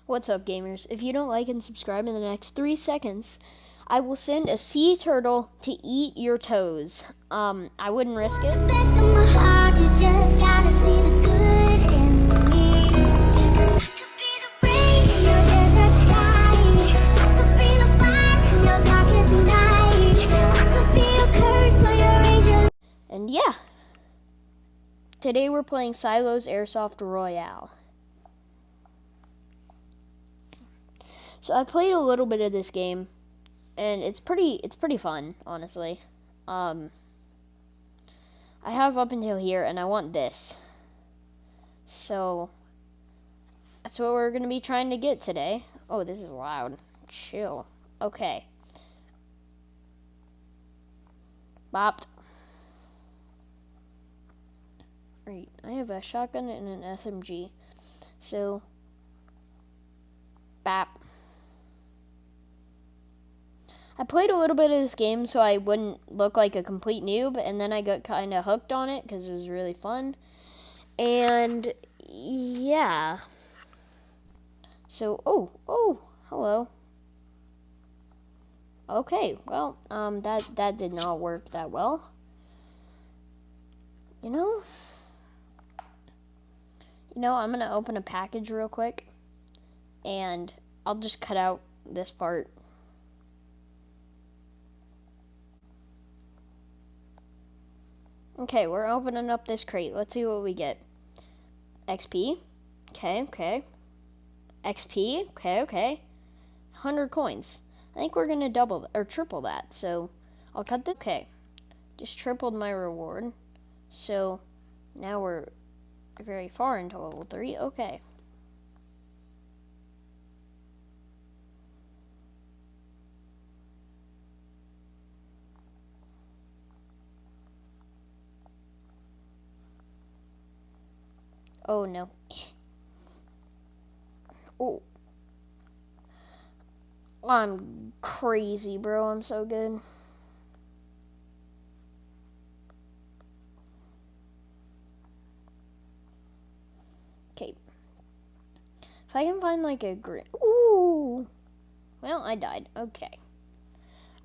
What's up, gamers? If you don't like and subscribe in the next 3 seconds, I will send a sea turtle to eat your toes. I wouldn't risk it. Best of my heart, you just gotta see the good in me. 'Cause I could be the rain in your desert sky. I could be the fire in your darkest night. I could be your curse or your angel. And yeah, today we're playing Silo's Airsoft Royale. So I played a little bit of this game, and it's pretty fun, honestly. I have up until here, and I want this. So that's what we're gonna be trying to get today. Oh, this is loud. Chill. Okay. Bopped. Right. I have a shotgun and an SMG. So bap. I played a little bit of this game so I wouldn't look like a complete noob, and then I got kind of hooked on it because it was really fun. And yeah. So, oh, hello. Okay, well, that did not work that well. You know, I'm gonna open a package real quick, and I'll just cut out this part. Okay, we're opening up this crate. Let's see what we get. XP. Okay. XP. Okay. 100 coins. I think we're gonna double or triple that. So I'll cut the. Okay, just tripled my reward. So now we're very far into level 3. Okay. Oh no. Oh. I'm crazy, bro. I'm so good. Okay. If I can find like a green. Ooh. Well, I died. Okay.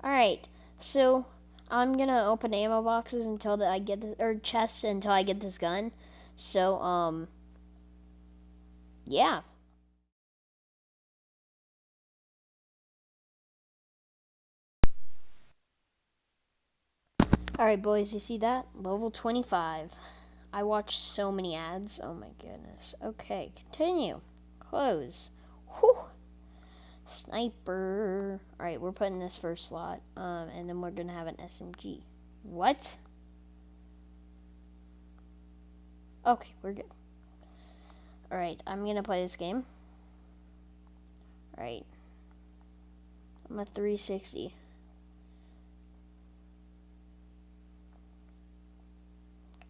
Alright. So I'm gonna open ammo boxes until I get this, or chests until I get this gun. So, yeah. Alright, boys, you see that? Level 25. I watched so many ads. Oh my goodness. Okay, continue. Close. Whew. Sniper. Alright, we're putting this first slot. And then we're gonna have an SMG. What? Okay, we're good. Alright, I'm gonna play this game. Alright. I'm a 360.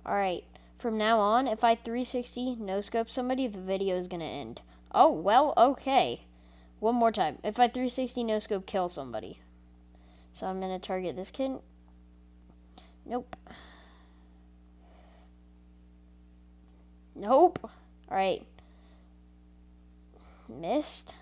Alright, from now on, if I 360 no-scope somebody, the video is gonna end. Oh, well, okay. One more time. If I 360 no-scope kill somebody. So I'm gonna target this kid. Nope. Alright. Missed.